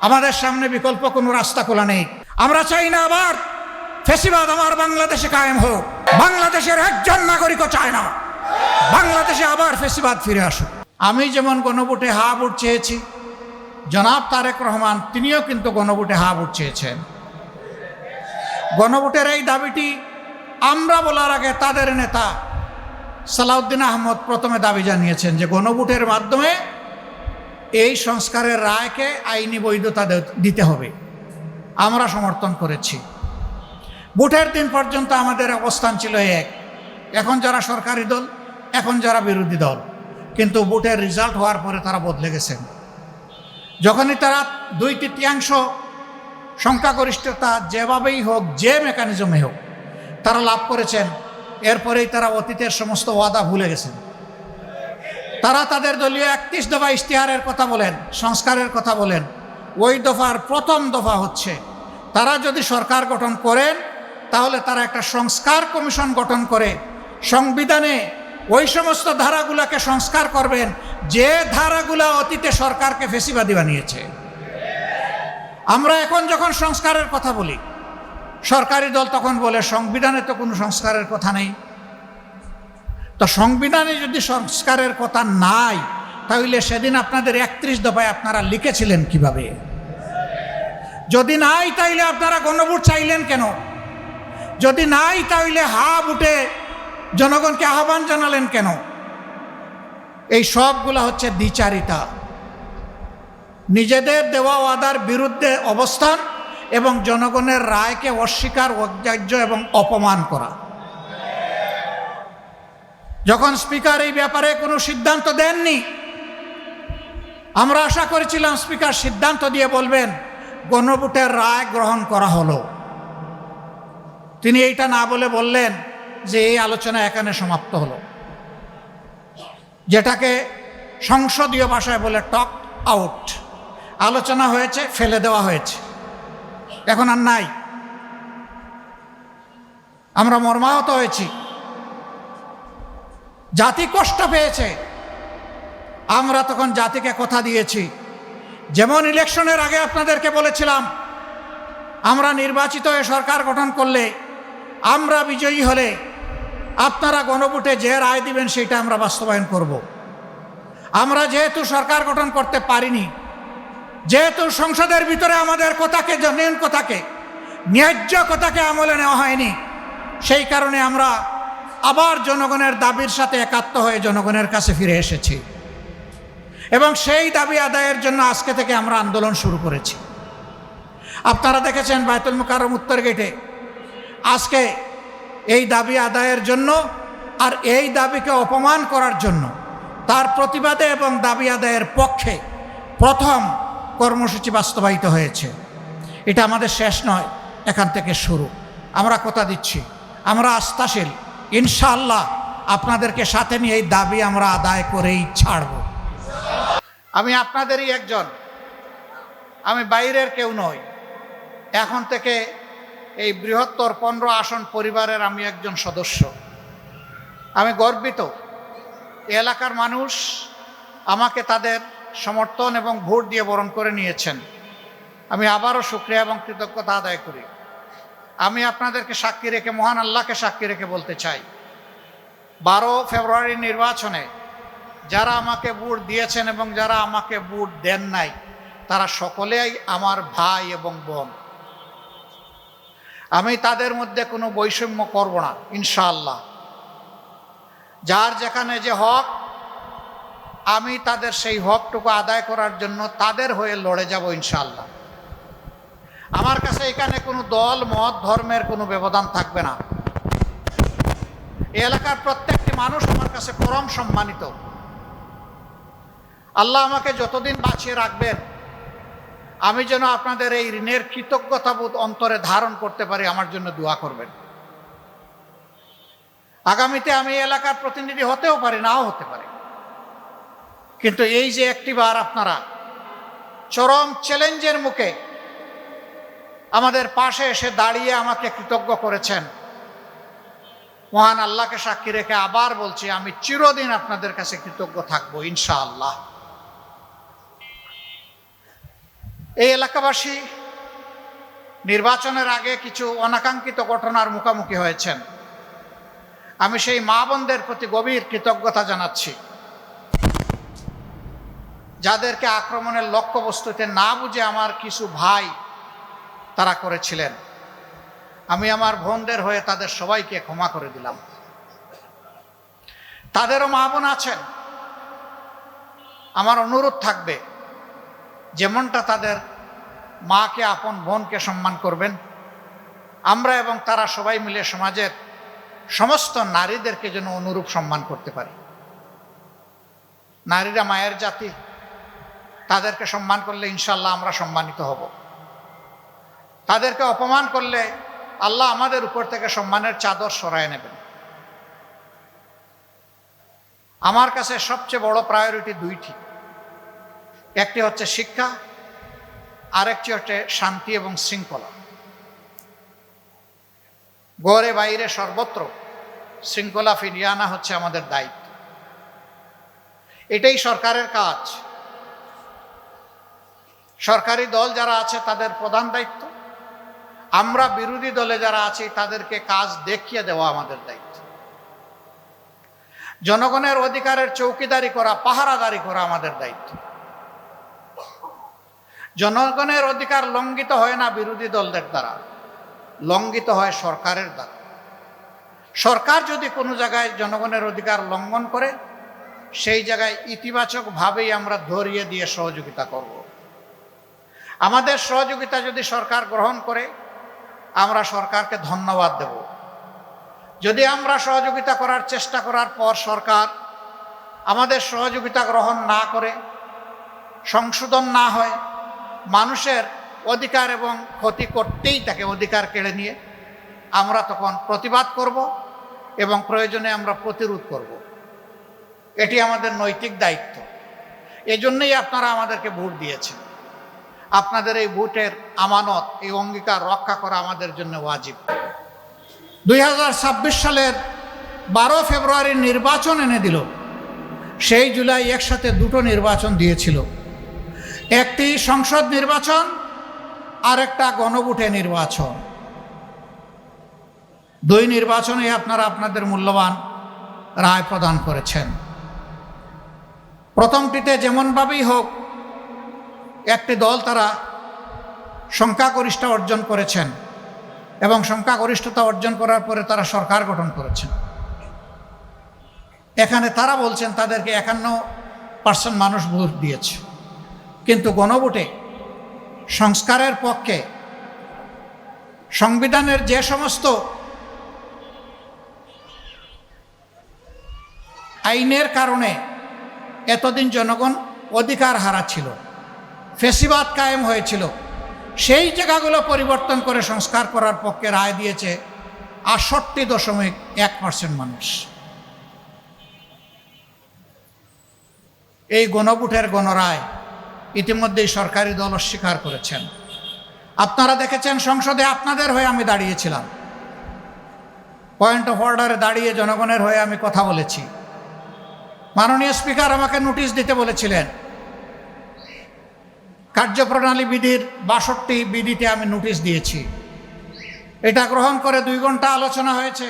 আমাদের সামনে বিকল্প কোনো রাস্তা খোলা নেই। আমরা চাই না আবার ফ্যাসিবাদ আমার বাংলাদেশে কায়েম হোক। বাংলাদেশের একজন নাগরিকও চায় না বাংলাদেশে আবার ফ্যাসিবাদ ফিরে আসুক। আমি যেমন গণভোটে হা ভোট চেয়েছি, জনাব তারেক রহমান তিনিও কিন্তু গণভোটে হা ভোট চেয়েছেন। গণভোটের এই দাবিটি আমরা বলার আগে তাদের নেতা সালাউদ্দিন আহমদ প্রথমে দাবি জানিয়েছেন যে গণভোটের মাধ্যমে এই সংস্কারের রায়কে আইনি বৈধতা দিতে হবে। আমরা সমর্থন করেছি। ভোটের দিন পর্যন্ত আমাদের অবস্থান ছিল এক, এখন যারা সরকারি দল, এখন যারা বিরোধী দল, কিন্তু ভোটের রেজাল্ট হওয়ার পরে তারা বদলে গেছেন। যখনই তারা 2/3 সংখ্যাগরিষ্ঠতা যেভাবেই হোক, যে মেকানিজমে হোক তারা লাভ করেছেন, এরপরেই তারা অতীতের সমস্ত ওয়াদা ভুলে গেছেন। তারা তাদের দলীয় 31 দফা ইশতেহারের কথা বলেন, সংস্কারের কথা বলেন। ওই দফার প্রথম দফা হচ্ছে তারা যদি সরকার গঠন করেন তাহলে তারা একটা সংস্কার কমিশন গঠন করে সংবিধানে ওই সমস্ত ধারাগুলোকে সংস্কার করবেন যে ধারাগুলো অতীতে সরকারকে ফ্যাসিবাদী বানিয়েছে। আমরা এখন যখন সংস্কারের কথা বলি, সরকারি দল তখন বলে সংবিধানে তো কোনো সংস্কারের কথা নেই। তো সংবিধানে যদি সংস্কারের কথা নাই, তাহলে সেদিন আপনাদের 31 দফায় আপনারা লিখেছিলেন কিভাবে? যদি নাই তাইলে আপনারা গণভোট চাইলেন কেন? যদি নাই তাহলে হা ভোটে জনগণকে আহ্বান জানালেন কেন? এই সবগুলা হচ্ছে দ্বিচারিতা, নিজেদের দেওয়া ওয়াদার বিরুদ্ধে অবস্থান এবং জনগণের রায়কে অস্বীকার, অগ্রাহ্য এবং অপমান করা। যখন স্পিকার এই ব্যাপারে কোনো সিদ্ধান্ত দেননি, আমরা আশা করেছিলাম স্পিকার সিদ্ধান্ত দিয়ে বলবেন গণভোটের রায় গ্রহণ করা হলো। তিনি এইটা না বলে বললেন যে এই আলোচনা এখানে সমাপ্ত হলো, যেটাকে সংসদীয় ভাষায় বলে টক আউট। আলোচনা হয়েছে, ফেলে দেওয়া হয়েছে, এখন আর নাই। আমরা মর্মাহত হয়েছি, জাতি কষ্ট পেয়েছে। আমরা তখন জাতিকে কথা দিয়েছি, যেমন ইলেকশনের আগে আপনাদেরকে বলেছিলাম আমরা নির্বাচিত হয়ে সরকার গঠন করলে, আমরা বিজয়ী হলে আপনারা গণভোটে যে রায় দিবেন সেটা আমরা বাস্তবায়ন করব। আমরা যেহেতু সরকার গঠন করতে পারিনি, যেহেতু সংসদের ভিতরে আমাদের কথাকে, জনগণ কথাকে, ন্যায্য কথাকে আমলে নেওয়া হয়নি, সেই কারণে আমরা আবার জনগণের দাবির সাথে একাত্ম হয়ে জনগণের কাছে ফিরে এসেছি এবং সেই দাবি আদায়ের জন্য আজকে থেকে আমরা আন্দোলন শুরু করেছি। আপনারা দেখেছেন বায়তুল মুকাররম উত্তর গেটে আজকে এই দাবি আদায়ের জন্য আর এই দাবিকে অপমান করার জন্য, তার প্রতিবাদে এবং দাবি আদায়ের পক্ষে প্রথম কর্মসূচি বাস্তবায়িত হয়েছে। এটা আমাদের শেষ নয়, এখান থেকে শুরু। আমরা কথা দিচ্ছি, আমরা আস্থাশীল, ইনশাআল্লাহ আপনাদেরকে সাথে নিয়ে এই দাবি আমরা আদায় করেই ছাড়ব। আমি আপনাদেরই একজন, আমি বাইরের কেউ নই। এখন থেকে এই বৃহত্তর 15 আসন পরিবারের আমি একজন সদস্য। আমি গর্বিত, এলাকার মানুষ আমাকে তাদের সমর্থন এবং ভোট দিয়ে বরণ করে নিয়েছেন। আমি আবারও শুকরিয়া এবং কৃতজ্ঞতা আদায় করি। আমি আপনাদেরকে সাক্ষী রেখে, মহান আল্লাহকে সাক্ষী রেখে বলতে চাই, 12 ফেব্রুয়ারি নির্বাচনে যারা আমাকে ভোট দিয়েছেন এবং যারা আমাকে ভোট দেন নাই, তারা সকলেই আমার ভাই এবং বোন। আমি তাদের মধ্যে কোনো বৈষম্য করব না ইনশাআল্লাহ। যার যেখানে যে হক, আমি তাদের সেই হকটুকু আদায় করার জন্য তাদের হয়ে লড়ে যাব ইনশাআল্লাহ। আমার কাছে এখানে কোনো দল, মত, ধর্মের কোনো ব্যবধান থাকবে না। এই এলাকার প্রত্যেকটি মানুষ আমার কাছে পরম সম্মানিত। আল্লাহ আমাকে যতদিন বাঁচিয়ে রাখবেন, আমি যেন আপনাদের এই ঋণের কৃতজ্ঞতাবোধ অন্তরে ধারণ করতে পারি, আমার জন্য দোয়া করবেন। আগামীতে আমি এলাকার প্রতিনিধি হতেও পারি, নাও হতে পারি, কিন্তু এই যে একটিবার আপনারা চরম চ্যালেঞ্জের মুখে আমাদের পাশে এসে দাঁড়িয়ে আমাকে কৃতজ্ঞ করেছেন, মহান আল্লাহকে সাক্ষী রেখে আবার বলছি, আমি চিরদিন আপনাদের কাছে কৃতজ্ঞ থাকবো ইনশাআল্লাহ। এই এলাকাবাসী নির্বাচনের আগে কিছু অনাকাঙ্ক্ষিত ঘটনার মুখোমুখি হয়েছেন। আমি সেই মা বোনদের প্রতি গভীর কৃতজ্ঞতা জানাচ্ছি, যাদেরকে আক্রমণের লক্ষ্যবস্তুতে না বুঝে আমার কিছু ভাই তারা করেছিলেন। আমি আমার বোনদের হয়ে তাদের সবাইকে ক্ষমা করে দিলাম। তাদেরও মা বোন আছেন। আমার অনুরোধ থাকবে, যেমনটা তাদের মাকে, আপন বোনকে সম্মান করবেন, আমরা এবং তারা সবাই মিলে সমাজের সমস্ত নারীদেরকে যেন অনুরূপ সম্মান করতে পারি। নারীরা মায়ের জাতি, তাদেরকে সম্মান করলে ইনশাল্লাহ আমরা সম্মানিত হব। তাদেরকে অপমান করলে আল্লাহ আমাদের উপর থেকে সম্মানের চাদর সরায় নেবেন। আমার কাছে সবচেয়ে বড় প্রায়োরিটি দুইটি, একটি হচ্ছে শিক্ষা, আরেকটি হচ্ছে শান্তি এবং শৃঙ্খলা। ঘরে বাইরে সর্বত্র শৃঙ্খলা ফিরিয়ে আনা হচ্ছে আমাদের দায়িত্ব। এটাই সরকারের কাজ। সরকারি দল যারা আছে তাদের প্রধান দায়িত্ব, আমরা বিরোধী দলে যারা আছি তাদেরকে কাজ দেখিয়ে দেওয়া আমাদের দায়িত্ব। জনগণের অধিকারের চৌকিদারি করা, পাহারাদারি করা আমাদের দায়িত্ব। জনগণের অধিকার লঙ্ঘিত হয় না বিরোধী দলদের দ্বারা, লঙ্ঘিত হয় সরকারের দ্বারা। সরকার যদি কোনো জায়গায় জনগণের অধিকার লঙ্ঘন করে, সেই জায়গায় ইতিবাচকভাবেই আমরা ধরিয়ে দিয়ে সহযোগিতা করব। আমাদের সহযোগিতা যদি সরকার গ্রহণ করে, আমরা সরকারকে ধন্যবাদ দেব। যদি আমরা সহযোগিতা করার চেষ্টা করার পর সরকার আমাদের সহযোগিতা গ্রহণ না করে, সংশোধন না হয়, মানুষের অধিকার এবং ক্ষতি করতেই থাকে, অধিকার কেড়ে নিয়ে, আমরা তখন প্রতিবাদ করব এবং প্রয়োজনে আমরা প্রতিরোধ করব। এটি আমাদের নৈতিক দায়িত্ব। এজন্যই আপনারা আমাদেরকে ভোট দিয়েছেন। আপনাদের এই ভোটের আমানত, এই অঙ্গীকার রক্ষা করা আমাদের জন্য ওয়াজিব। 2026 সালের 12 ফেব্রুয়ারির নির্বাচন এনে দিল। সেই জুলাই একসাথে দুটো নির্বাচন দিয়েছিল, একটি সংসদ নির্বাচন আর একটা গণভোটে নির্বাচন। দুই নির্বাচনে আপনারা আপনাদের মূল্যবান রায় প্রদান করেছেন। প্রথমটিতে যেমনভাবেই হোক একটি দল তারা সংখ্যাগরিষ্ঠতা অর্জন করেছেন এবং সংখ্যাগরিষ্ঠতা অর্জন করার পরে তারা সরকার গঠন করেছেন। এখানে তারা বলছেন তাদেরকে 51% মানুষ ভোট দিয়েছে, কিন্তু গণভোটে সংস্কারের পক্ষে সংবিধানের যে সমস্ত আইনের কারণে এতদিন জনগণ অধিকার হারাচ্ছিল, ফেসিবাদ কায়েম হয়েছিল, সেই জায়গাগুলো পরিবর্তন করে সংস্কার করার পক্ষে রায় দিয়েছে 68.1% মানুষ। এই গণভোটের গণরায় ইতিমধ্যেই সরকারি দল অস্বীকার করেছেন। আপনারা দেখেছেন সংসদে আপনাদের হয়ে আমি দাঁড়িয়েছিলাম, পয়েন্ট অফ অর্ডারে দাঁড়িয়ে জনগণের হয়ে আমি কথা বলেছি। মাননীয় স্পিকার আমাকে নোটিশ দিতে বলেছিলেন, কার্যপ্রণালী বিধির 62 বিধিতে আমি নোটিশ দিয়েছি। এটা গ্রহণ করে 2 ঘন্টা আলোচনা হয়েছে।